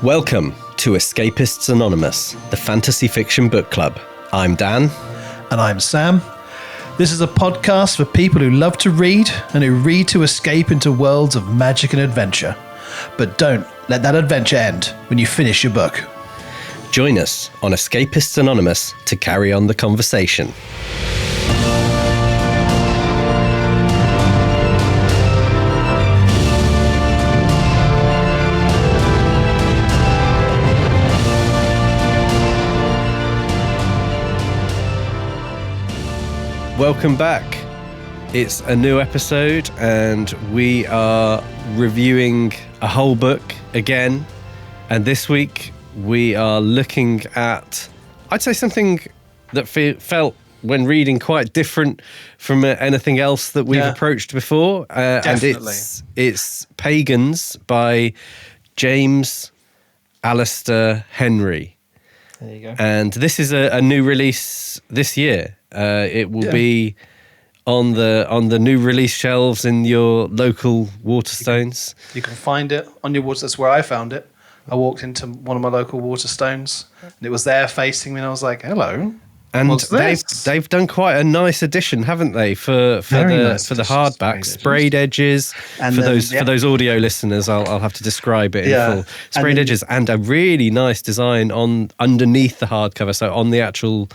Welcome to Escapists Anonymous, the fantasy fiction book club. I'm Dan. And I'm Sam. This is a podcast for people who love to read and who read to escape into worlds of magic and adventure. But don't let that adventure end when you finish your book. Join us on Escapists Anonymous to carry on the conversation. Welcome back. It's a new episode and we are reviewing a whole book again. And this week we are looking at, I'd say, something that felt when reading quite different from anything else that we've approached before. And it's Pagans by James Alistair Henry. There you go. And this is a new release this year. It will be on the new release shelves in your local Waterstones. You can find it on your Waterstones. That's where I found it. I walked into one of my local Waterstones and it was there facing me and I was like, hello. And what's this? they've done quite a nice edition, haven't they, for the hardback, sprayed edges. And for those audio listeners, I'll have to describe it in full. Sprayed edges and a really nice design on underneath the hardcover. So on the actual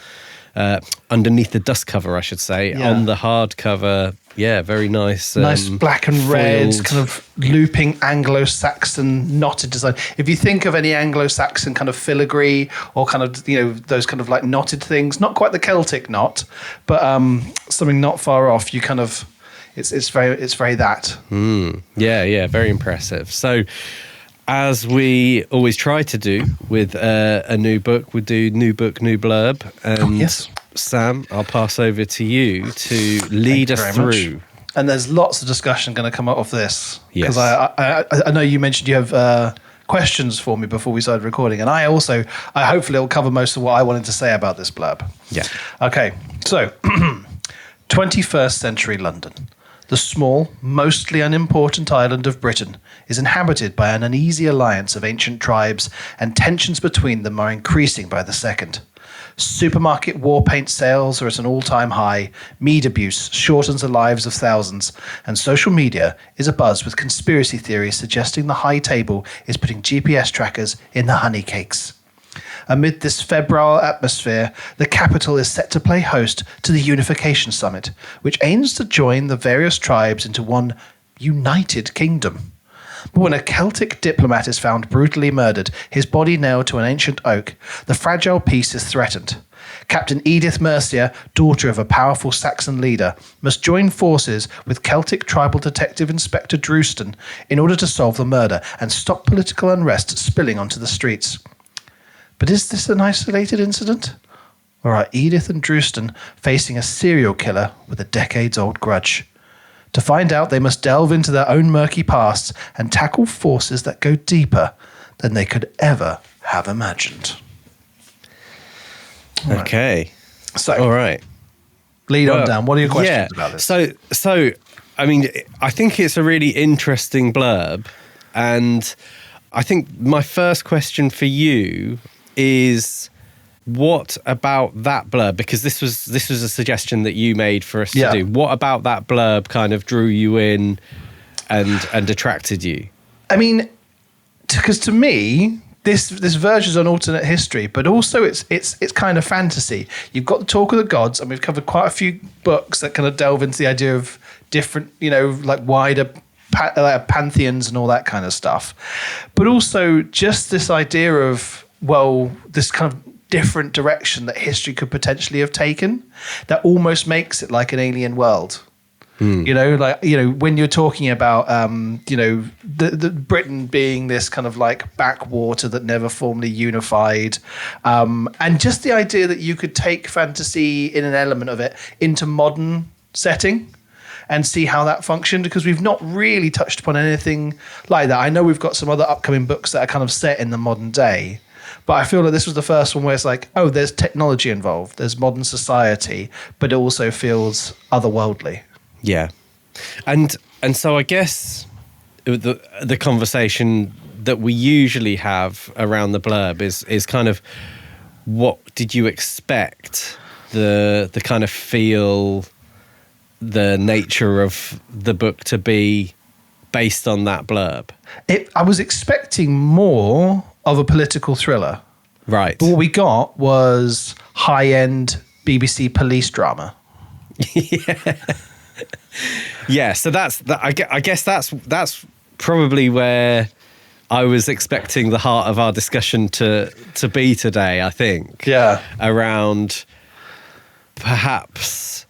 underneath the dust cover, I should say, on the hardcover. Yeah, very nice. Nice black and red, kind of looping Anglo-Saxon knotted design. If you think of any Anglo-Saxon kind of filigree or kind of, those kind of like knotted things, not quite the Celtic knot, but something not far off, you kind of, it's very that. Yeah, very impressive. So, as we always try to do with a new book, we do new book, new blurb. And Sam, I'll pass over to you to lead us through. Much. And there's lots of discussion going to come out of this. Yes. Because I know you mentioned you have questions for me before we started recording. And I hopefully will cover most of what I wanted to say about this blurb. Yeah. Okay, so 21st century London. The small, mostly unimportant island of Britain is inhabited by an uneasy alliance of ancient tribes, and tensions between them are increasing by the second. Supermarket war paint sales are at an all-time high, mead abuse shortens the lives of thousands, and social media is abuzz with conspiracy theories suggesting the high table is putting GPS trackers in the honey cakes. Amid this febrile atmosphere, the capital is set to play host to the Unification Summit, which aims to join the various tribes into one united kingdom. But when a Celtic diplomat is found brutally murdered, his body nailed to an ancient oak, the fragile peace is threatened. Captain Edith Mercia, daughter of a powerful Saxon leader, must join forces with Celtic tribal detective Inspector Drewston in order to solve the murder and stop political unrest spilling onto the streets. But is this an isolated incident? Or are Edith and Drewston facing a serial killer with a decades-old grudge? To find out, they must delve into their own murky pasts and tackle forces that go deeper than they could ever have imagined. Okay. So, all right. Lead on down. What are your questions about this? So, I mean, I think it's a really interesting blurb. And I think my first question for you is, what about that blurb? Because this was a suggestion that you made for us to do. What about that blurb kind of drew you in and attracted you? I mean, because to me, this verges on alternate history, but also it's kind of fantasy. You've got the Talk of the Gods, and we've covered quite a few books that kind of delve into the idea of different, like wider pantheons and all that kind of stuff. But also just this idea of, this kind of different direction that history could potentially have taken that almost makes it like an alien world. When you're talking about, the Britain being this kind of like backwater that never formally unified, and just the idea that you could take fantasy in an element of it into modern setting and see how that functioned, because we've not really touched upon anything like that. I know we've got some other upcoming books that are kind of set in the modern day, but I feel like this was the first one where it's like, oh, there's technology involved, there's modern society, but it also feels otherworldly. Yeah. And so I guess the conversation that we usually have around the blurb is kind of, what did you expect the kind of feel, the nature of the book to be based on that blurb? I was expecting more of a political thriller. Right. But what we got was high-end BBC police drama. Yeah, so I guess that's probably where I was expecting the heart of our discussion to be today, I think. Yeah. Around perhaps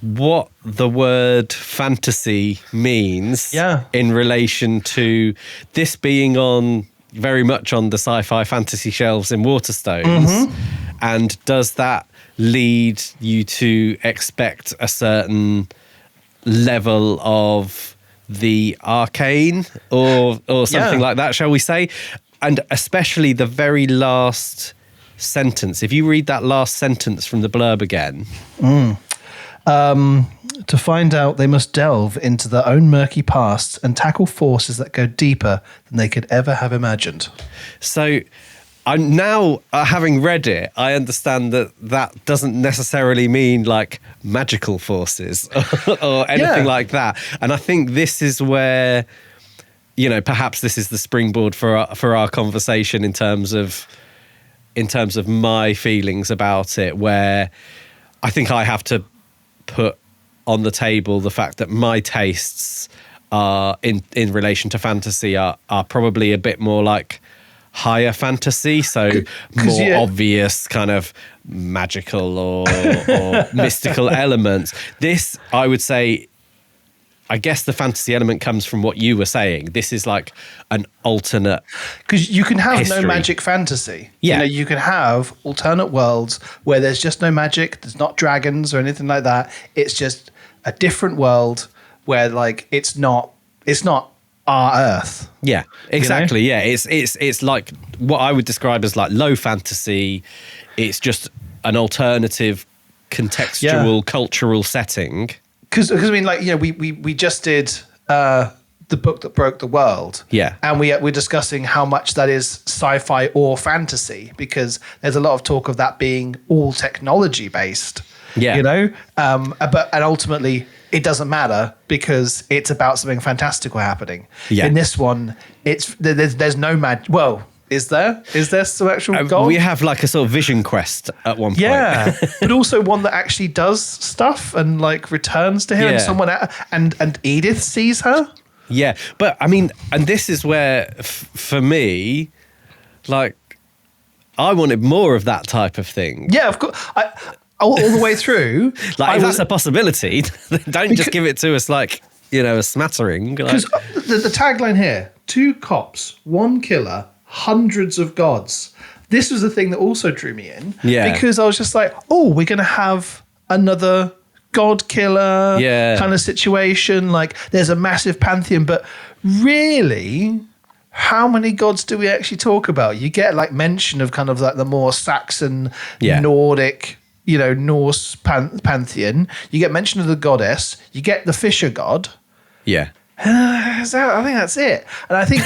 what the word fantasy means in relation to this being very much on the sci-fi fantasy shelves in Waterstones. And does that lead you to expect a certain level of the arcane or something like that, shall we say? And especially the very last sentence. If you read that last sentence from the blurb again. To find out, they must delve into their own murky pasts and tackle forces that go deeper than they could ever have imagined. So I'm now, having read it, I understand that doesn't necessarily mean like magical forces or anything like that. And I think this is where, perhaps this is the springboard for our conversation in terms of my feelings about it, where I think I have to put on the table the fact that my tastes are in relation to fantasy are probably a bit more like higher fantasy, so more obvious kind of magical or mystical elements. This, I would say, I guess the fantasy element comes from what you were saying. This is like an alternate, because you can have history. No magic fantasy. Yeah. You can have alternate worlds where there's just no magic, there's not dragons or anything like that. It's just a different world where like it's not our Earth. Yeah, exactly. Yeah, it's like what I would describe as like low fantasy. It's just an alternative contextual cultural setting. Because I mean, like, we just did the book that broke the world. Yeah, and we're discussing how much that is sci-fi or fantasy, because there's a lot of talk of that being all technology based. Yeah, but ultimately it doesn't matter because it's about something fantastical happening. Yeah. In this one, there's no magic. Well, is there some actual god? We have like a sort of vision quest at one point. Yeah, but also one that actually does stuff and like returns to him, and someone and Edith sees her. Yeah, but I mean, and this is where for me, like, I wanted more of that type of thing. Yeah, of course. All the way through. Like, if that's a possibility, don't just give it to us like, a smattering. Because the tagline here, 2 cops, 1 killer, hundreds of gods. This was the thing that also drew me in. Yeah. Because I was just like, oh, we're going to have another god killer kind of situation. Like, there's a massive pantheon, but really, how many gods do we actually talk about? You get like mention of kind of like the more Saxon, Nordic, Norse pantheon. You get mention of the goddess. You get the fisher god. Yeah. I think that's it. And I think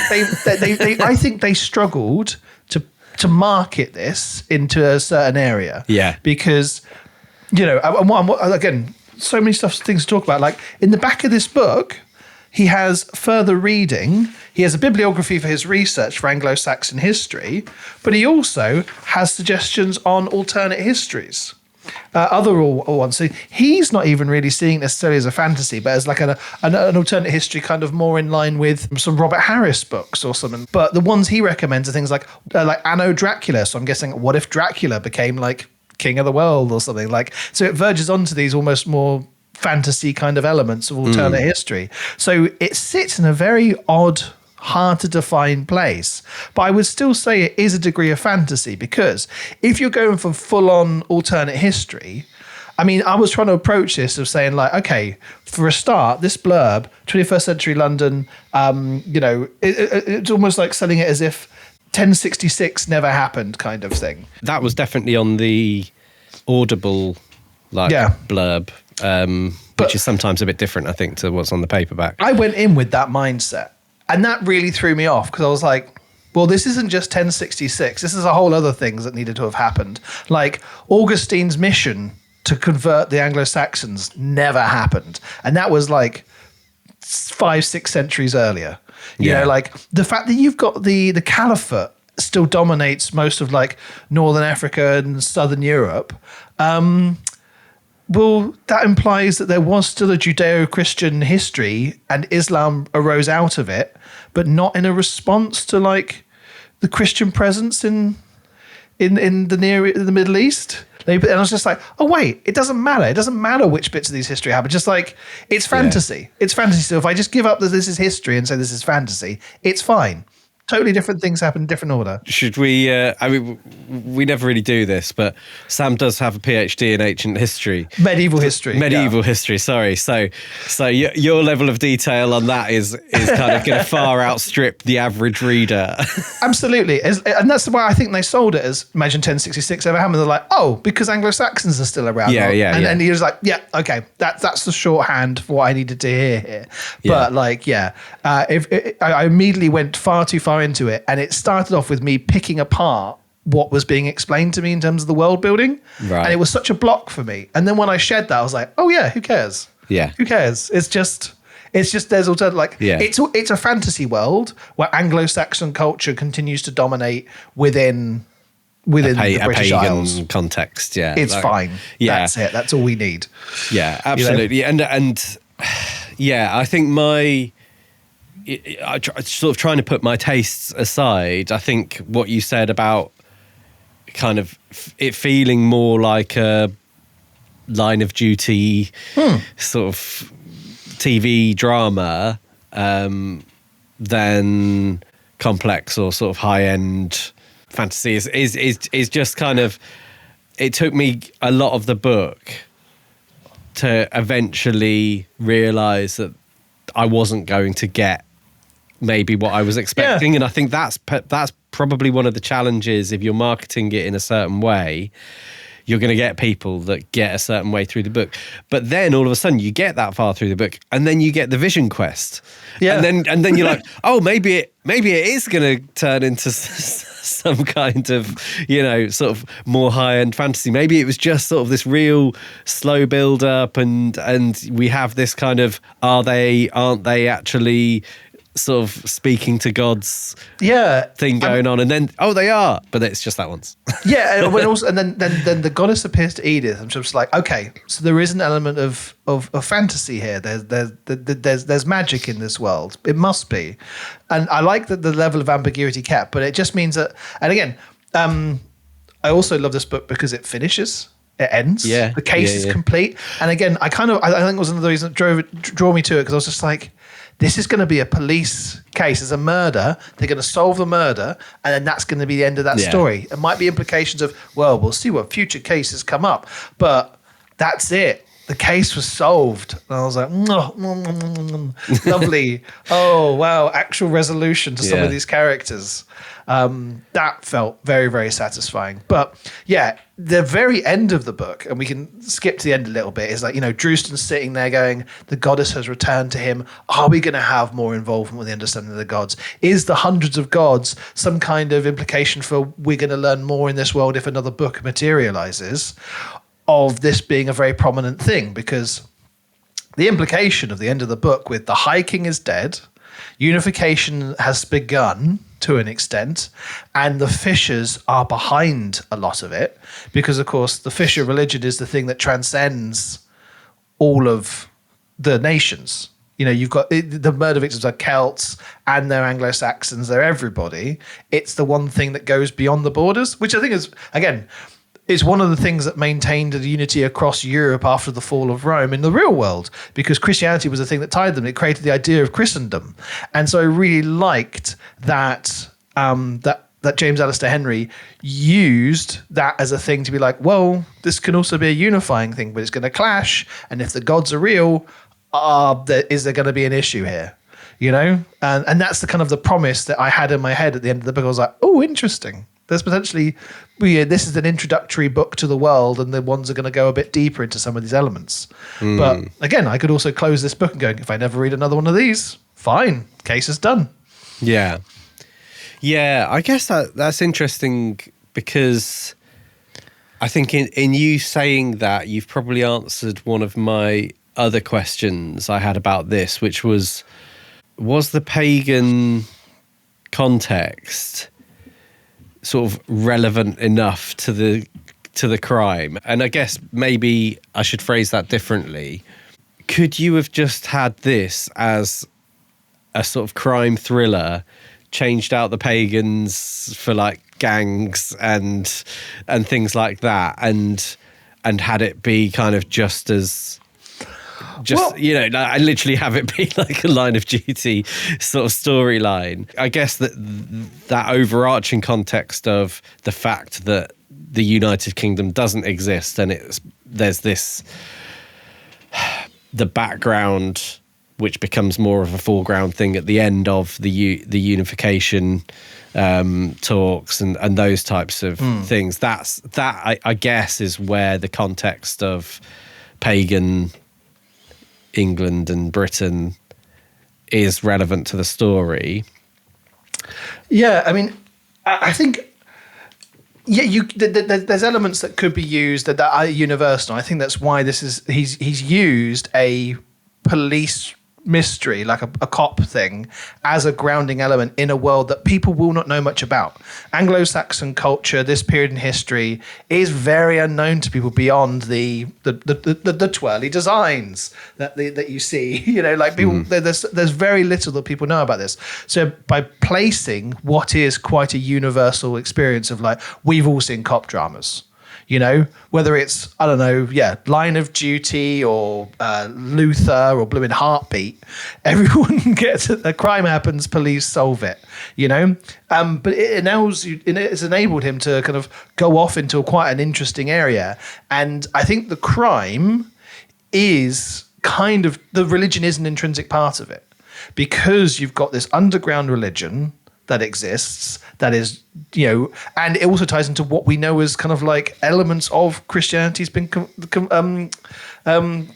I think they struggled to market this into a certain area. Yeah. Because, again, so many things to talk about. Like, in the back of this book, he has further reading. He has a bibliography for his research for Anglo-Saxon history, but he also has suggestions on alternate histories. Other ones. So he's not even really seeing it necessarily as a fantasy, but as like an alternate history, kind of more in line with some Robert Harris books or something. But the ones he recommends are things like Anno Dracula. So I'm guessing, what if Dracula became like king of the world or something? Like, so it verges onto these almost more fantasy kind of elements of alternate history. So it sits in a very odd, hard to define place, but I would still say it is a degree of fantasy, because if you're going for full-on alternate history, I mean, I was trying to approach this of saying like, okay, for a start, this blurb, 21st century London, it's almost like selling it as if 1066 never happened kind of thing. That was definitely on the Audible blurb, which is sometimes a bit different, I think, to what's on the paperback. I went in with that mindset. And that really threw me off, because I was like, well, this isn't just 1066. This is a whole other things that needed to have happened. Like Augustine's mission to convert the Anglo-Saxons never happened. And that was like 5-6 centuries earlier. You know, like the fact that you've got the caliphate still dominates most of like Northern Africa and Southern Europe. Well, that implies that there was still a Judeo-Christian history and Islam arose out of it, but not in a response to like the Christian presence in the Middle East. And I was just like, oh wait, it doesn't matter. It doesn't matter which bits of these history happen. Just like it's fantasy. Yeah. It's fantasy. So if I just give up that this is history and say this is fantasy, it's fine. Totally different things happen in different order. Should we, I mean, we never really do this, but Sam does have a PhD in ancient history. Medieval history, sorry. So your level of detail on that is kind of going to far outstrip the average reader. Absolutely. And that's why I think they sold it as Imagine 1066 ever happened. They're like, oh, because Anglo-Saxons are still around. And he was like, yeah, okay, that's the shorthand for what I needed to hear here. But I immediately went far too far into it, and it started off with me picking apart what was being explained to me in terms of the world building, and it was such a block for me. And then when I shed that, I was like, oh yeah, who cares? Who cares? It's just there's alternative, like it's a fantasy world where Anglo-Saxon culture continues to dominate within the British Isles context. It's fine. That's it. That's all we need. Absolutely. You know? and I think I sort of trying to put my tastes aside. I think what you said about kind of it feeling more like a Line of Duty sort of TV drama than complex or sort of high end fantasy is just kind of. It took me a lot of the book to eventually realise that I wasn't going to get maybe what I was expecting. And I think that's probably one of the challenges. If you're marketing it in a certain way, you're going to get people that get a certain way through the book. But then all of a sudden you get that far through the book and then you get the vision quest. And then you're like, oh, maybe it is going to turn into some kind of, sort of more high-end fantasy. Maybe it was just sort of this real slow build-up and we have this kind of aren't they actually sort of speaking to gods thing going on, and then they are, but it's just that once. And then the goddess appears to Edith. I'm just like, okay, so there is an element of fantasy here. There's magic in this world. It must be, and I like that the level of ambiguity kept, but it just means that. And again, I also love this book because it finishes. It ends. The case is complete. And again, I think it was another reason that drew me to it, because I was just like, this is going to be a police case. There's a murder. They're going to solve the murder, and then that's going to be the end of that story. It might be implications of, well, we'll see what future cases come up, but that's it. The case was solved. And I was like, lovely. Oh, wow. Actual resolution to some of these characters. That felt very, very satisfying. But the very end of the book, and we can skip to the end a little bit, is like, Drewston's sitting there going, the goddess has returned to him. Are we going to have more involvement with the understanding of the gods? Is the hundreds of gods some kind of implication for we're going to learn more in this world if another book materializes? Of this being a very prominent thing, because the implication of the end of the book with the High King is dead, unification has begun to an extent, and the Fishers are behind a lot of it, because of course the Fisher religion is the thing that transcends all of the nations. You've got the murder victims are Celts and they're Anglo-Saxons, they're everybody. It's the one thing that goes beyond the borders, which I think is, again, it's one of the things that maintained the unity across Europe after the fall of Rome in the real world, because Christianity was the thing that tied them. It created the idea of Christendom. And so I really liked that that James Alistair Henry used that as a thing to be like, well, this can also be a unifying thing, but it's going to clash. And if the gods are real, is there going to be an issue here? And that's the kind of the promise that I had in my head at the end of the book. I was like, oh, interesting. There's potentially, this is an introductory book to the world, and the ones are going to go a bit deeper into some of these elements. But again, I could also close this book and go, if I never read another one of these, fine, case is done. Yeah, I guess that's interesting because I think in you saying that, you've probably answered one of my other questions I had about this, which was the pagan context sort of relevant enough to the crime? And I guess maybe I should phrase that differently. Could you have just had this as a sort of crime thriller, changed out the pagans for like gangs and things like that, and had it be kind of just as I literally have it be like a Line of Duty sort of storyline? I guess that overarching context of the fact that the United Kingdom doesn't exist, and there's this the background, which becomes more of a foreground thing at the end of the unification talks and those types of things. I guess is where the context of pagan England and Britain is relevant to the story. Yeah, I mean, I think there's elements that could be used that are universal. I think that's why he's used a police mystery, like a cop thing, as a grounding element in a world that people will not know much about. Anglo-Saxon culture, this period in history, is very unknown to people beyond the twirly designs that you see. People, there's very little that people know about this. So by placing what is quite a universal experience of, like, we've all seen cop dramas. Whether it's, I don't know, Line of Duty or Luther or Blue in Heartbeat, everyone gets it. A crime happens, police solve it, But it's enabled him to kind of go off into quite an interesting area. And I think the crime is kind of, the religion is an intrinsic part of it, because you've got this underground religion that exists, that is, and it also ties into what we know as kind of like elements of Christianity's been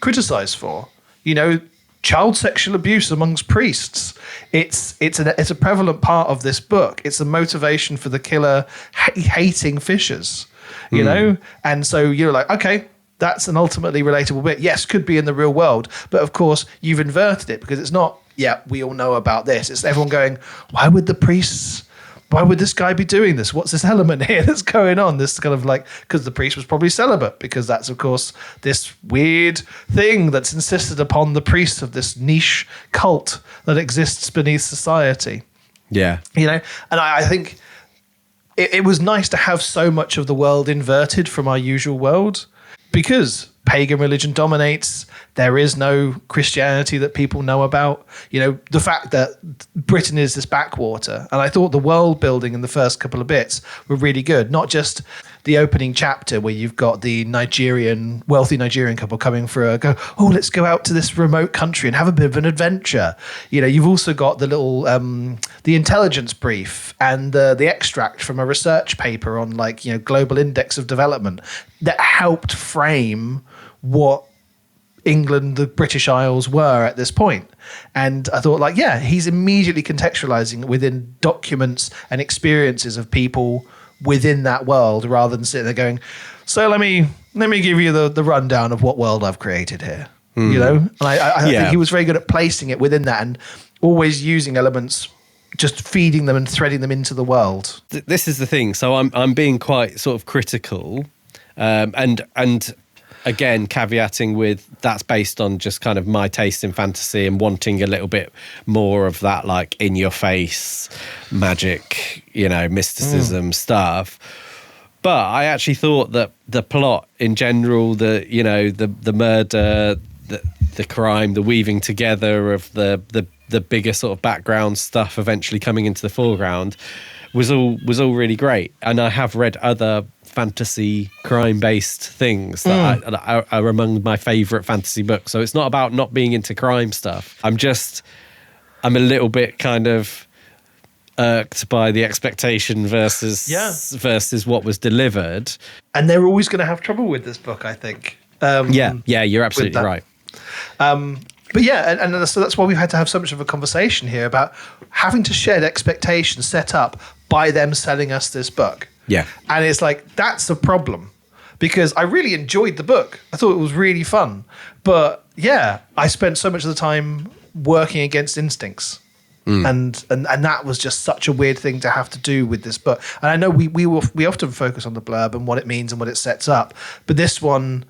criticized for. Child sexual abuse amongst priests. It's a prevalent part of this book. It's a motivation for the killer hating fishers, and so you're like, okay, that's an ultimately relatable bit. Yes, could be in the real world, but of course you've inverted it, because it's not, we all know about this. It's everyone going, why would this guy be doing this? What's this element here that's going on? This kind of like, because the priest was probably celibate, because that's, of course, this weird thing that's insisted upon the priests of this niche cult that exists beneath society. Yeah. And I think it was nice to have so much of the world inverted from our usual world, because pagan religion dominates. There is no Christianity that people know about. The fact that Britain is this backwater. And I thought the world building in the first couple of bits were really good. Not just the opening chapter where you've got the wealthy Nigerian couple coming for let's go out to this remote country and have a bit of an adventure. You've also got the little, the intelligence brief and the extract from a research paper on global index of development that helped frame what England, the British Isles were at this point. And I thought, he's immediately contextualizing within documents and experiences of people within that world, rather than sitting there going, so let me give you the rundown of what world I've created here. And I think he was very good at placing it within that and always using elements, just feeding them and threading them into the world. This is the thing. So I'm being quite sort of critical, and again, caveating with that's based on just kind of my taste in fantasy and wanting a little bit more of that, like, in your face magic, mysticism stuff. But I actually thought that the plot in general, the murder, the crime, the weaving together of the bigger sort of background stuff eventually coming into the foreground was all really great. And I have read other fantasy crime-based things that are among my favourite fantasy books. So it's not about not being into crime stuff. I'm a little bit kind of irked by the expectation versus what was delivered. And they're always going to have trouble with this book, I think. You're absolutely right. But so that's why we've had to have so much of a conversation here about having to shed expectations set up by them selling us this book. Yeah. And it's like, that's a problem, because I really enjoyed the book. I thought it was really fun. But yeah, I spent so much of the time working against instincts. And that was just such a weird thing to have to do with this book. And I know we often focus on the blurb and what it means and what it sets up. But this one,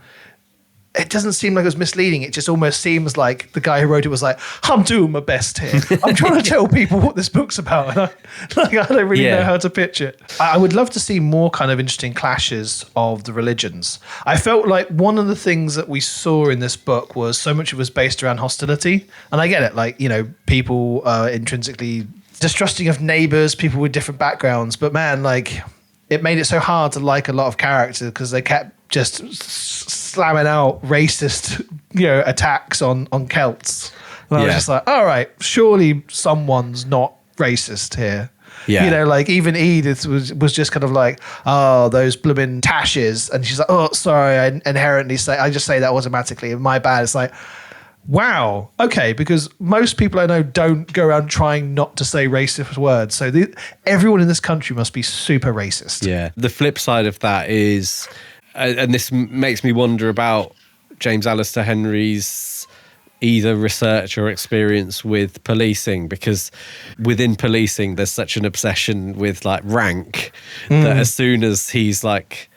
it doesn't seem like it was misleading. It just almost seems like the guy who wrote it was like, I'm doing my best here. I'm trying to tell people what this book's about. And I don't really know how to pitch it. I would love to see more kind of interesting clashes of the religions. I felt like one of the things that we saw in this book was so much it was based around hostility. And I get it. Like, you know, people are intrinsically distrusting of neighbors, people with different backgrounds. But man, like, it made it so hard to like a lot of characters because they kept just slamming out racist, you know, attacks on Celts. And I was just like, all right, surely someone's not racist here. Yeah. You know, like even Edith was just kind of like, oh, those blooming tashes. And she's like, oh, sorry, I inherently I just say that automatically. My bad. It's like, wow, okay, because most people I know don't go around trying not to say racist words. So everyone in this country must be super racist. Yeah. The flip side of that is, and this makes me wonder about James Alistair Henry's either research or experience with policing, because within policing there's such an obsession with like rank that as soon as he's like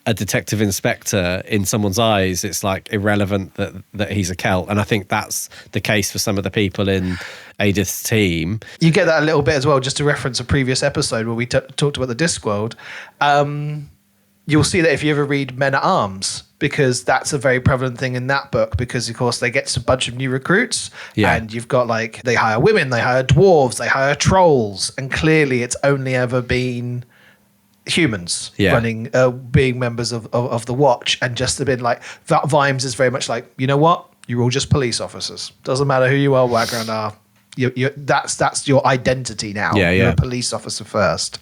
a detective inspector in someone's eyes, it's like irrelevant that he's a Celt. And I think that's the case for some of the people in Edith's team. You get that a little bit as well, just to reference a previous episode where we talked about the Discworld. You'll see that if you ever read Men at Arms, because that's a very prevalent thing in that book, because of course they get a bunch of new recruits and you've got like, they hire women, they hire dwarves, they hire trolls, and clearly it's only ever been humans running, being members of the Watch, and just a bit like that. Vimes is very much like, you know what, you're all just police officers, doesn't matter who you are, background are, that's your identity now. You're a police officer first.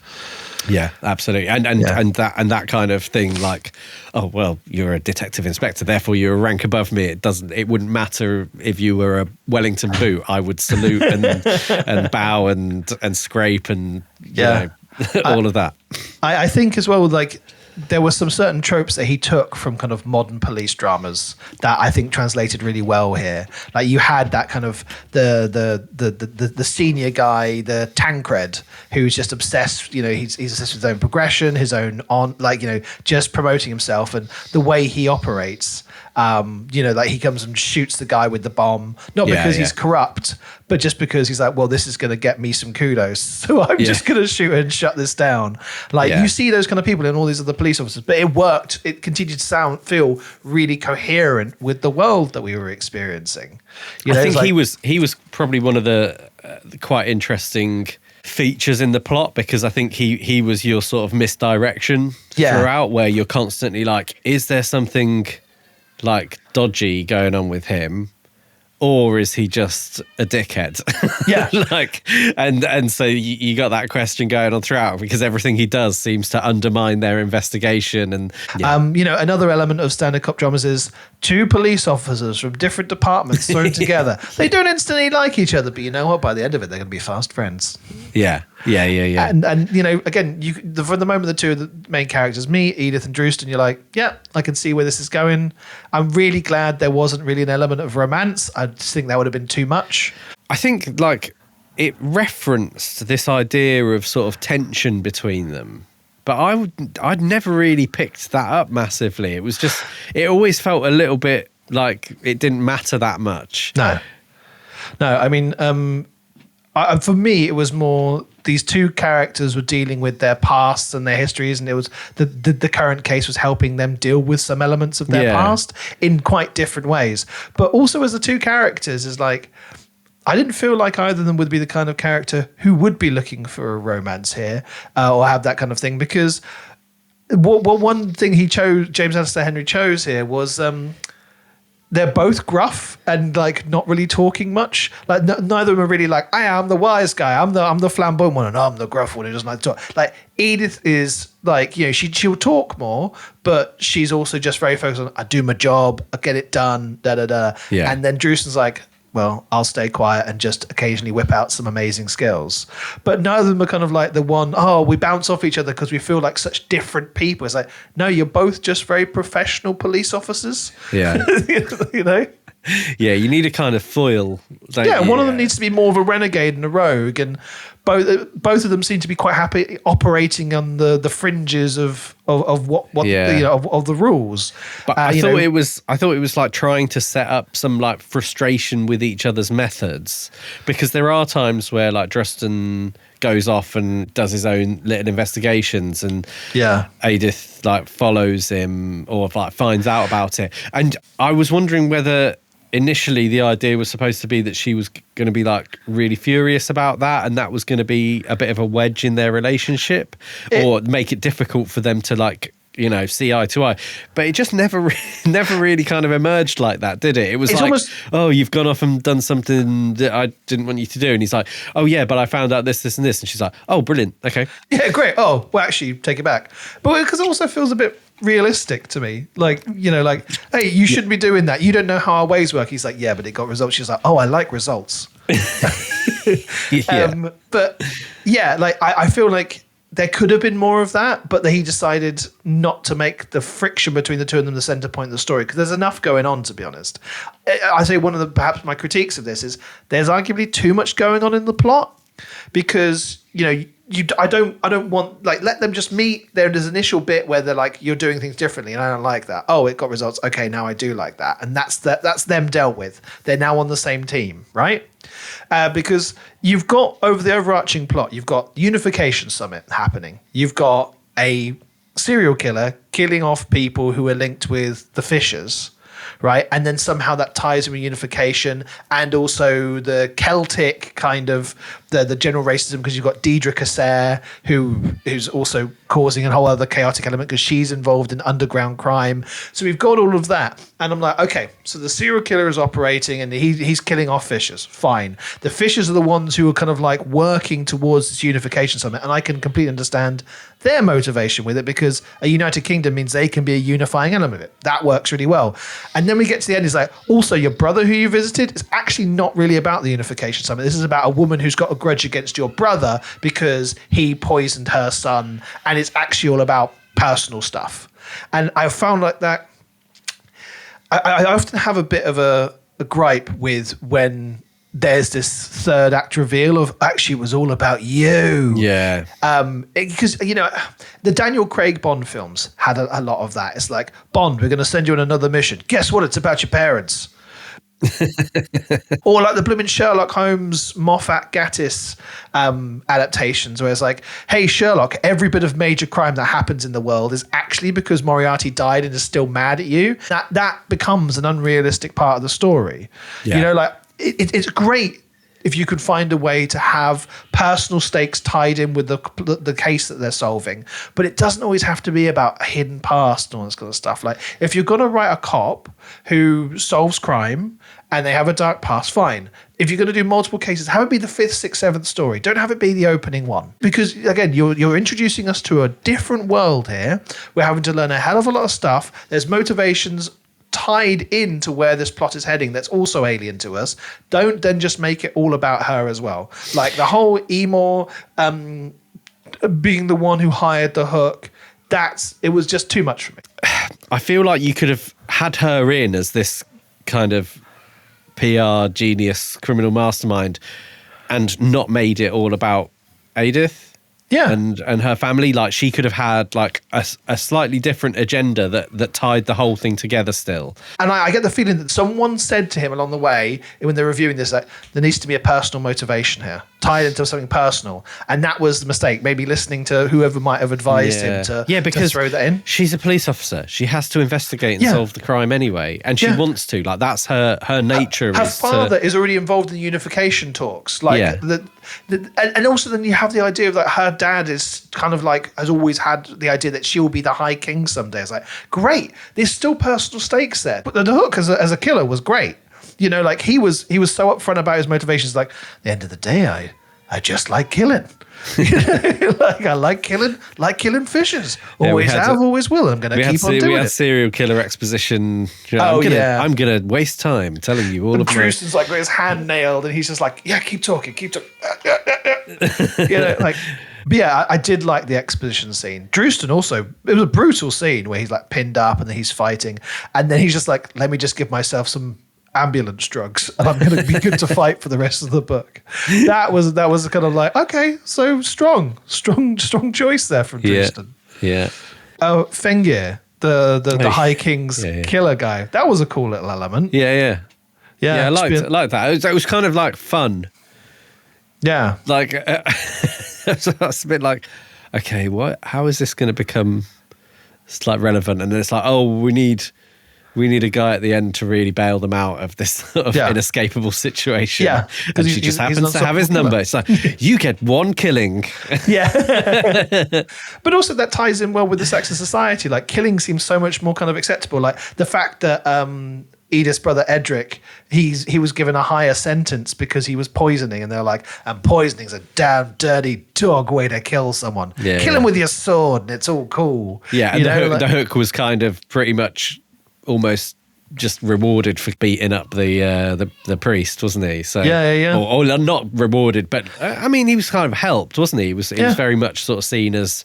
Yeah, absolutely. And that kind of thing, like, oh well, you're a detective inspector, therefore you're a rank above me. It wouldn't matter if you were a Wellington boot. I would salute and bow and scrape and you know, all of that. I think as well, like, there were some certain tropes that he took from kind of modern police dramas that I think translated really well here. Like, you had that kind of the senior guy, the Tancred, who's just obsessed. You know, he's obsessed with his own progression, his own just promoting himself, and the way he operates. You know, like he comes and shoots the guy with the bomb, not because he's corrupt, but just because he's like, well, this is going to get me some kudos, so I'm just going to shoot and shut this down. Like, you see those kind of people in all these other police officers, but it worked. It continued to feel really coherent with the world that we were experiencing. You know, I think he was probably one of the quite interesting features in the plot, because I think he was your sort of misdirection throughout, where you're constantly like, is there something like dodgy going on with him, or is he just a dickhead? Yeah. Like, and so you got that question going on throughout, because everything he does seems to undermine their investigation. And you know, another element of standard cop dramas is two police officers from different departments thrown together. They don't instantly like each other, but you know what? By the end of it, they're going to be fast friends. Yeah. And you know, again, from the moment the two of the main characters meet, Edith and Drewston, you're like, yeah, I can see where this is going. I'm really glad there wasn't really an element of romance. I just think that would have been too much. I think like it referenced this idea of sort of tension between them, but I'd never really picked that up massively. It was just, it always felt a little bit like it didn't matter that much. No, I mean, for me, it was more these two characters were dealing with their pasts and their histories, and it was the current case was helping them deal with some elements of their past in quite different ways. But also, as the two characters, is like, I didn't feel like either of them would be the kind of character who would be looking for a romance here or have that kind of thing, because one thing James Alistair Henry chose here was they're both gruff and like not really talking much. Like neither of them are really like, I am the wise guy, I'm the flamboyant one, and I'm the gruff one who doesn't like to talk. Like Edith is like, you know, she'll talk more, but she's also just very focused on, I do my job, I get it done, da da da. Yeah. And then Drewston's like, well, I'll stay quiet and just occasionally whip out some amazing skills. But none of them are kind of like the one, oh, we bounce off each other because we feel like such different people. It's like, no, you're both just very professional police officers. Yeah. You know? Yeah, you need a kind of foil. One of them needs to be more of a renegade and a rogue, and both of them seem to be quite happy operating on the fringes of what of the rules. But I thought it was like trying to set up some like frustration with each other's methods, because there are times where like Dresden goes off and does his own little investigations, and Edith like follows him or like finds out about it. And I was wondering whether initially the idea was supposed to be that she was going to be like really furious about that, and that was going to be a bit of a wedge in their relationship, or make it difficult for them to like, you know, see eye to eye. But it just never really kind of emerged like that, did it? It was like, almost, oh, you've gone off and done something that I didn't want you to do. And he's like, oh yeah, but I found out this, and this. And she's like, oh, brilliant. Okay. Yeah, great. Oh, well, actually, take it back. But because it also feels a bit realistic to me, like, you know, like, hey, you shouldn't be doing that, you don't know how our ways work. He's like, yeah, but it got results. She's like, oh, I like results. But yeah, like I feel like there could have been more of that, but he decided not to make the friction between the two of them the center point of the story, because there's enough going on, to be honest. I say one of the perhaps my critiques of this is there's arguably too much going on in the plot, because, you know, I don't want, like, let them just meet. There's this initial bit where they're like, you're doing things differently, and I don't like that. Oh, it got results. Okay, now I do like that, and that's them dealt with. They're now on the same team, right? Because you've got, over the overarching plot, you've got Unification Summit happening. You've got a serial killer killing off people who are linked with the Fishers, right? And then somehow that ties with unification, and also the Celtic kind of the general racism, because you've got Deidre Casser, who's also causing a whole other chaotic element because she's involved in underground crime. So we've got all of that. And I'm like, okay, so the serial killer is operating and he's killing off Fishers. Fine. The Fishers are the ones who are kind of like working towards this unification summit. And I can completely understand their motivation with it, because a United Kingdom means they can be a unifying element of it. That works really well. And then we get to the end, it's like, also your brother who you visited is actually not really about the unification summit. This is about a woman who's got a grudge against your brother because he poisoned her son, and it's actually all about personal stuff. And I found like that, I often have a bit of a gripe with when there's this third act reveal of actually it was all about you. Yeah. Because, you know, the Daniel Craig Bond films had a lot of that. It's like, Bond, we're going to send you on another mission. Guess what? It's about your parents. Or like the blooming Sherlock Holmes Moffat Gatiss adaptations, where it's like, hey Sherlock, every bit of major crime that happens in the world is actually because Moriarty died and is still mad at you. That becomes an unrealistic part of the story. Yeah. You know, like it's great if you could find a way to have personal stakes tied in with the case that they're solving, but it doesn't always have to be about a hidden past and all this kind of stuff. Like, if you're going to write a cop who solves crime and they have a dark past, fine. If you're going to do multiple cases, have it be the 5th, 6th, 7th story. Don't have it be the opening one. Because, again, you're introducing us to a different world here. We're having to learn a hell of a lot of stuff. There's motivations tied into where this plot is heading that's also alien to us. Don't then just make it all about her as well. Like the whole Emor being the one who hired the hook, it was just too much for me. I feel like you could have had her in as this kind of PR genius criminal mastermind and not made it all about Edith. Yeah. And her family. Like, she could have had like a slightly different agenda that tied the whole thing together still. And I get the feeling that someone said to him along the way when they're reviewing this, that there needs to be a personal motivation here, tied into something personal. And that was the mistake. Maybe listening to whoever might have advised him to throw that in. She's a police officer. She has to investigate and solve the crime anyway. And she wants to. Like, that's her nature. Her father is already involved in the unification talks. Like, and also then you have the idea of that her dad is kind of like, has always had the idea that she'll be the High King someday. It's like, great. There's still personal stakes there. But the hook as a killer was great. You know, like he was so upfront about his motivations. Like, at the end of the day, I just like killing. Like I like killing fishes. Always have, always will. I'm going to keep on doing it. We had serial killer exposition. I'm going to waste time telling you all of Drewston's like got his hand nailed, and he's just like, yeah, keep talking. Like. But yeah, I did like the exposition scene. Drewston also, it was a brutal scene where he's like pinned up and then he's fighting, and then he's just like, let me just give myself some ambulance drugs and I'm going to be good to fight for the rest of the book. That was kind of like, okay, so strong choice there from Drewston. Yeah. Oh, Fengir, the High King's killer guy. That was a cool little element. Yeah. I liked that. It was kind of like fun. Yeah. Like, that's a bit like, okay, how is this going to become like relevant? And then it's like, oh, we need a guy at the end to really bail them out of this sort of inescapable situation. Yeah. And she just happens to have his number. It's like, you get one killing. Yeah. But also that ties in well with the Saxon society. Like killing seems so much more kind of acceptable. Like the fact that Edith's brother Edric, he was given a higher sentence because he was poisoning, and they're like, and poisoning's a damn dirty dog way to kill someone. Yeah, kill him with your sword and it's all cool. Yeah, and the hook was kind of pretty much almost just rewarded for beating up the priest, wasn't he? So or not rewarded, but I mean he was kind of helped, wasn't he? He was very much sort of seen as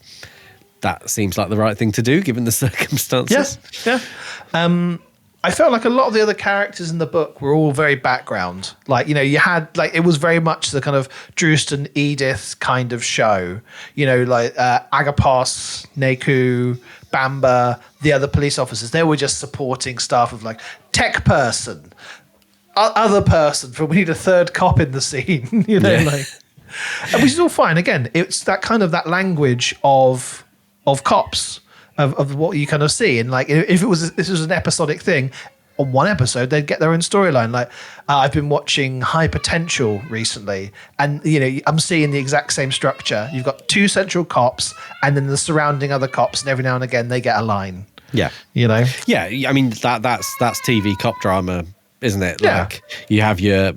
that seems like the right thing to do given the circumstances. Yeah. I felt like a lot of the other characters in the book were all very background. Like, you had, like, it was very much the kind of Drewston, Edith kind of show. Like Agapos, Neku, Bamba, the other police officers. They were just supporting staff of, like, tech person, other person, for we need a third cop in the scene, like. Which is all fine. Again, it's that kind of that language of cops. Of what you kind of see, and like if this was an episodic thing, on one episode they'd get their own storyline. Like I've been watching High Potential recently, and I'm seeing the exact same structure. You've got two central cops, and then the surrounding other cops, and every now and again they get a line. Yeah, Yeah, I mean that's TV cop drama, isn't it? Yeah. Like you have your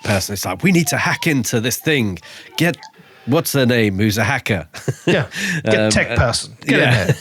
person. It's like, we need to hack into this thing. Get. What's their name? Who's a hacker? Yeah, get tech person. Get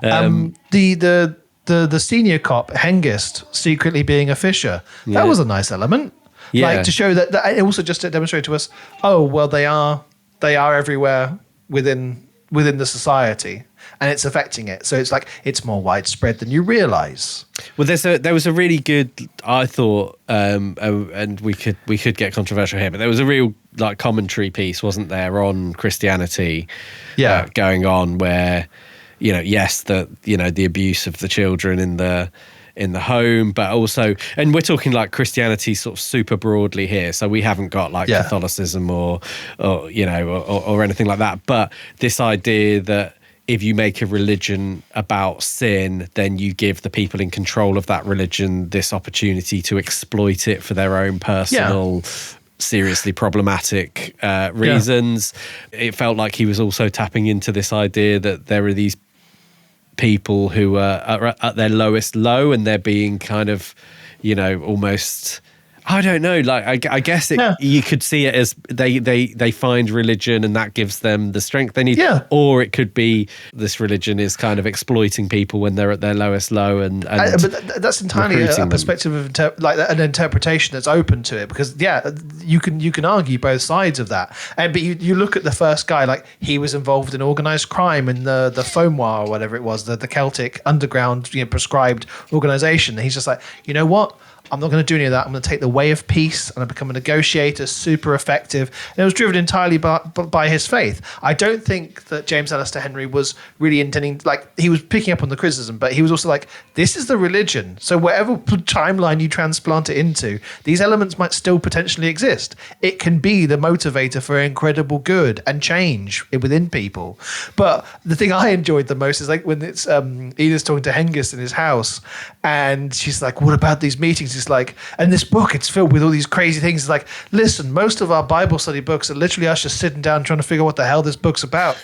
in there. The senior cop Hengist secretly being a fisher. That was a nice element. Yeah. Like to show that it also just to demonstrate to us. Oh well, they are everywhere within the society, and it's affecting it. So it's like it's more widespread than you realise. Well, there was a really good, I thought, and we could get controversial here, but there was a real like commentary piece, wasn't there, on Christianity, going on where, yes, the abuse of the children in the home, but also, and we're talking like Christianity sort of super broadly here, so we haven't got like Catholicism or anything like that, but this idea that if you make a religion about sin, then you give the people in control of that religion this opportunity to exploit it for their own personal, seriously problematic reasons. It felt like he was also tapping into this idea that there are these people who are at their lowest low, and they're being kind of, almost... I don't know. Like, I guess you could see it as they find religion and that gives them the strength they need. Yeah. Or it could be this religion is kind of exploiting people when they're at their lowest low, and but that's entirely a perspective of an interpretation that's open to it, because you can argue both sides of that. But you look at the first guy, like he was involved in organised crime in the Fomoir or whatever it was, the Celtic underground prescribed organisation. And he's just like, you know what? I'm not going to do any of that. I'm going to take the way of peace, and I become a negotiator, super effective. And it was driven entirely by his faith. I don't think that James Alistair Henry was really intending, like, he was picking up on the criticism, but he was also like, this is the religion. So whatever timeline you transplant it into, these elements might still potentially exist. It can be the motivator for incredible good and change within people. But the thing I enjoyed the most is like when it's Edith's talking to Hengist in his house, and she's like, what about these meetings? It's like, and this book, it's filled with all these crazy things. It's like, listen, most of our Bible study books are literally us just sitting down trying to figure out what the hell this book's about.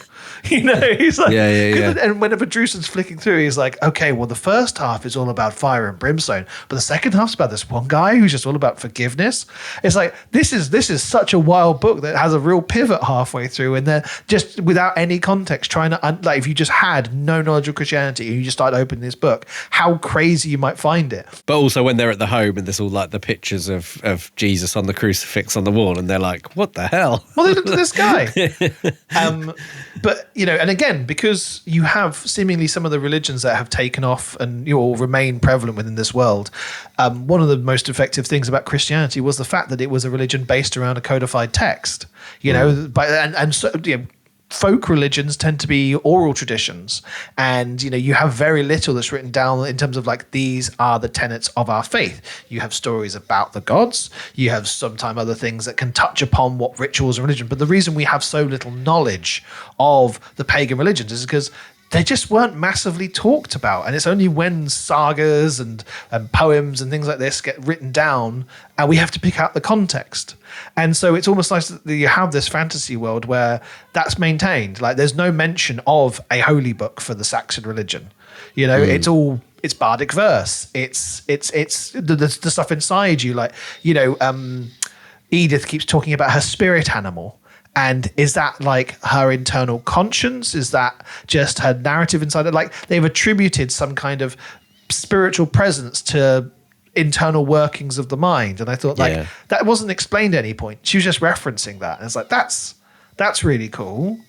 He's like, Yeah. And whenever Drewson's flicking through, he's like, okay, well, the first half is all about fire and brimstone, but the second half's about this one guy who's just all about forgiveness. It's like, this is such a wild book that has a real pivot halfway through, and then just without any context, trying to, like, if you just had no knowledge of Christianity and you just started opening this book, how crazy you might find it. But also when they're at the home and there's all like the pictures of Jesus on the crucifix on the wall, and they're like, what the hell? Well, look at this guy. But, and again, because you have seemingly some of the religions that have taken off and remain prevalent within this world, one of the most effective things about Christianity was the fact that it was a religion based around a codified text. Folk religions tend to be oral traditions, and you have very little that's written down in terms of like, these are the tenets of our faith. You have stories about the gods, you have sometimes other things that can touch upon what rituals and religion, but the reason we have so little knowledge of the pagan religions is because they just weren't massively talked about. And it's only when sagas and poems and things like this get written down and we have to pick out the context. And so it's almost nice that you have this fantasy world where that's maintained. Like, there's no mention of a holy book for the Saxon religion. It's bardic verse. It's the stuff inside you. Like, Edith keeps talking about her spirit animal. And is that like her internal conscience? Is that just her narrative inside it? Like, they've attributed some kind of spiritual presence to internal workings of the mind. And I thought that wasn't explained at any point. She was just referencing that. And it's like, that's really cool.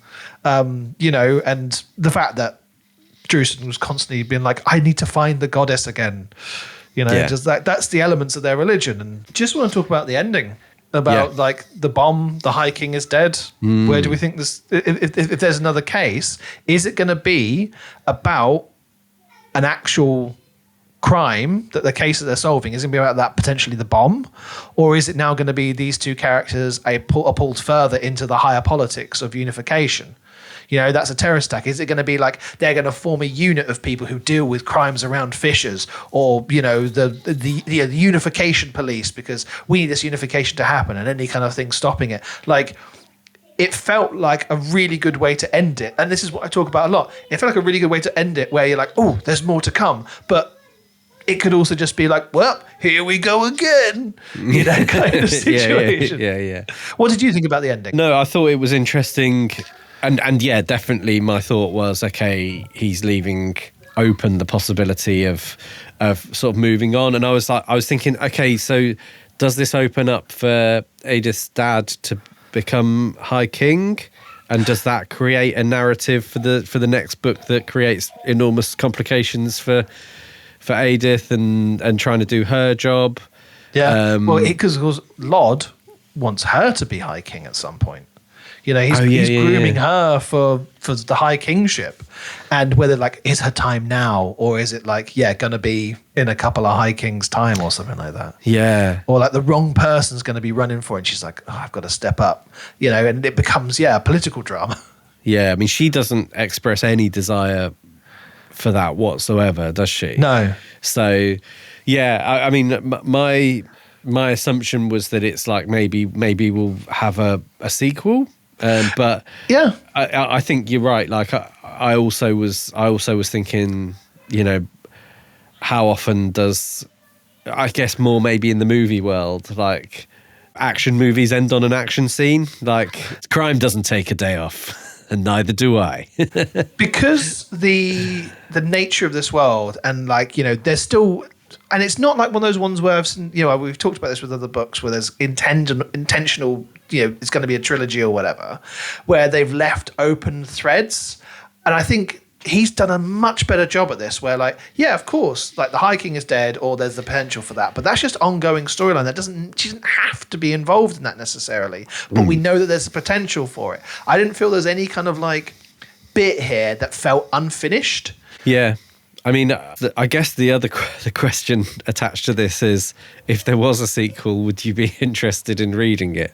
And the fact that Drewson was constantly being like, I need to find the goddess again. Just that's the elements of their religion. And just want to talk about the ending. About like the bomb, the High King is dead. Where do we think this? If there's another case, is it going to be about an actual crime that the case that they're solving is going to be about that potentially the bomb, or is it now going to be these two characters are pulled further into the higher politics of unification? That's a terrorist attack. Is it going to be like they're going to form a unit of people who deal with crimes around fishers, or the unification police, because we need this unification to happen and any kind of thing stopping it? Like, it felt like a really good way to end it, and this is what I talk about a lot. It felt like a really good way to end it, where you're like, oh, there's more to come, but it could also just be like, well, here we go again, kind of situation. Yeah. What did you think about the ending? No, I thought it was interesting. And yeah, definitely my thought was, okay, he's leaving open the possibility of sort of moving on. And I was thinking, okay, so does this open up for Edith's dad to become High King? And does that create a narrative for the next book that creates enormous complications for Edith and trying to do her job? Yeah, because Lod wants her to be High King at some point. He's grooming her for the High Kingship, and whether like, is her time now, or is it like, going to be in a couple of High Kings' time or something like that? Yeah. Or like the wrong person's going to be running for it, and she's like, oh, I've got to step up, and it becomes, a political drama. Yeah, I mean, she doesn't express any desire for that whatsoever, does she? No. So, I mean, my assumption was that it's like maybe we'll have a sequel. But yeah, I think you're right. Like I also was thinking, how often does, I guess more maybe in the movie world, like action movies end on an action scene. Like, crime doesn't take a day off, and neither do I. Because the nature of this world, and like, there's still. And it's not like one of those ones where I've seen, we've talked about this with other books where there's intentional, it's going to be a trilogy or whatever, where they've left open threads. And I think he's done a much better job at this, where like, of course, like the High King is dead, or there's the potential for that, but that's just ongoing storyline. She doesn't have to be involved in that necessarily, but we know that there's the potential for it. I didn't feel there's any kind of like bit here that felt unfinished. Yeah. I mean, I guess the question attached to this is, if there was a sequel, would you be interested in reading it?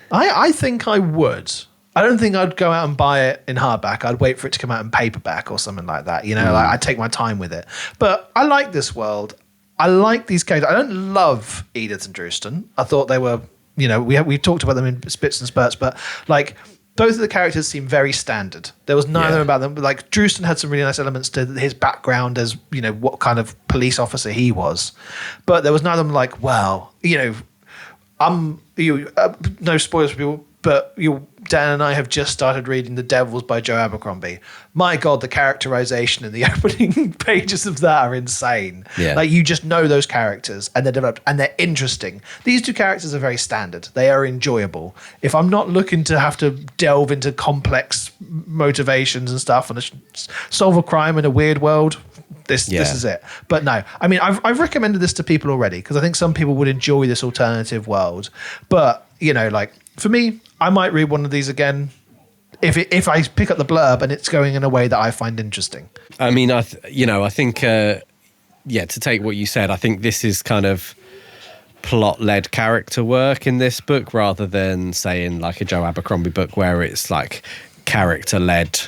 I think I would. I don't think I'd go out and buy it in hardback. I'd wait for it to come out in paperback or something like that. Like, I'd take my time with it. But I like this world. I like these characters. I don't love Edith and Drewston. I thought they were, we talked about them in spits and spurts, but like, both of the characters seem very standard. There was neither about them. Like Drewston had some really nice elements to his background as, you know, what kind of police officer he was. But there was neither of them like, well, you know, no spoilers for people, but Dan and I have just started reading The Devils by Joe Abercrombie. My God, the characterization in the opening pages of that are insane. Yeah. Like, you just know those characters and they're developed and they're interesting. These two characters are very standard. They are enjoyable. If I'm not looking to have to delve into complex motivations and stuff and solve a crime in a weird world, this is it. But no, I mean, I've recommended this to people already because I think some people would enjoy this alternative world. But, you know, like, for me, I might read one of these again if I pick up the blurb and it's going in a way that I find interesting. I mean, I think, to take what you said, I think this is kind of plot-led character work in this book rather than, say, in like a Joe Abercrombie book where it's like character-led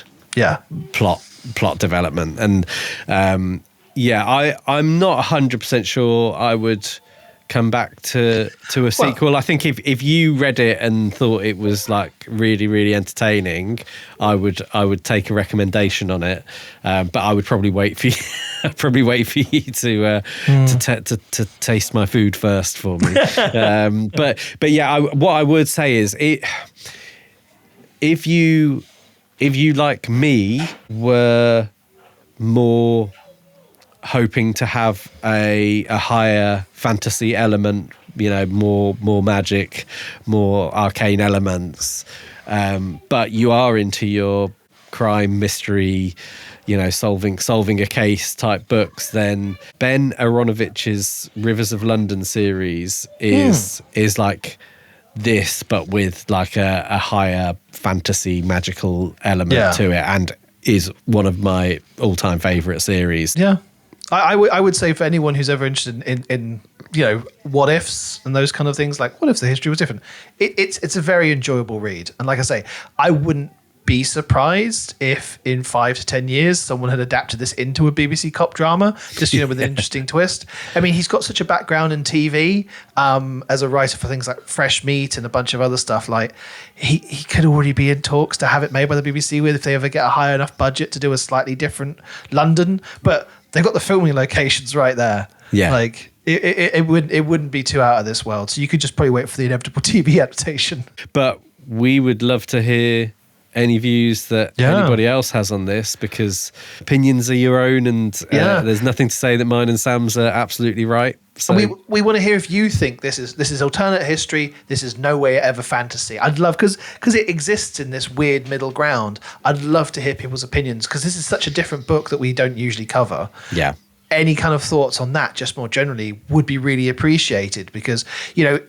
plot development. And I'm not 100% sure I would come back to a sequel. Well, I think if you read it and thought it was like really, really entertaining, I would take a recommendation on it. But I would probably wait for you to taste my food first for me. But yeah, what I would say is if you like me were more hoping to have a higher fantasy element, you know, more magic, more arcane elements, but you are into your crime mystery, you know, solving a case type books, then Ben Aronovich's Rivers of London series is like this, but with like a higher fantasy magical element to it, and is one of my all-time favorite series. Yeah. I would say for anyone who's ever interested in you know, what ifs and those kind of things, like what if the history was different? It's a very enjoyable read. And like I say, I wouldn't be surprised if in 5 to 10 years someone had adapted this into a BBC cop drama, just, you know, with an interesting twist. I mean, he's got such a background in TV as a writer for things like Fresh Meat and a bunch of other stuff. Like he could already be in talks to have it made by the BBC if they ever get a high enough budget to do a slightly different London. But they've got the filming locations right there. Yeah. Like it wouldn't be too out of this world. So you could just probably wait for the inevitable TV adaptation. But we would love to hear any views that anybody else has on this, because opinions are your own, and there's nothing to say that mine and Sam's are absolutely right. So and we want to hear if you think this is alternate history, this is no way ever fantasy. I'd love, because it exists in this weird middle ground, I'd love to hear people's opinions, because this is such a different book that we don't usually cover. Yeah. Any kind of thoughts on that, just more generally, would be really appreciated, because, you know,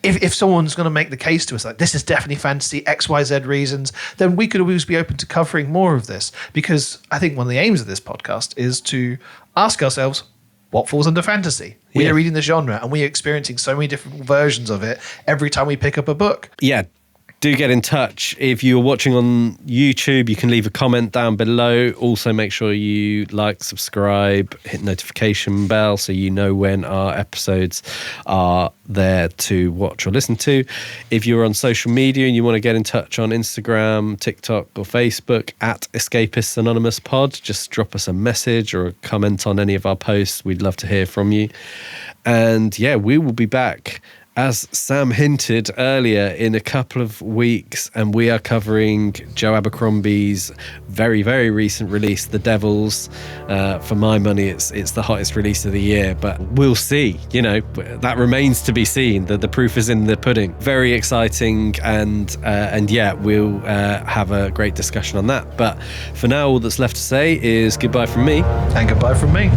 if someone's going to make the case to us like this is definitely fantasy, XYZ reasons, then we could always be open to covering more of this, because I think one of the aims of this podcast is to ask ourselves, what falls under fantasy? We are reading the genre and we are experiencing so many different versions of it every time we pick up a book. Yeah. Do get in touch. If you're watching on YouTube, you can leave a comment down below. Also, make sure you like, subscribe, hit notification bell so you know when our episodes are there to watch or listen to. If you're on social media and you want to get in touch on Instagram, TikTok or Facebook at Escapists Anonymous Pod, just drop us a message or a comment on any of our posts. We'd love to hear from you. And yeah, we will be back, as Sam hinted earlier, in a couple of weeks, and we are covering Joe Abercrombie's very, very recent release, The Devils. For my money, it's the hottest release of the year, but we'll see. You know, that remains to be seen. The proof is in the pudding. Very exciting, and yeah, we'll have a great discussion on that. But for now, all that's left to say is goodbye from me. And goodbye from me.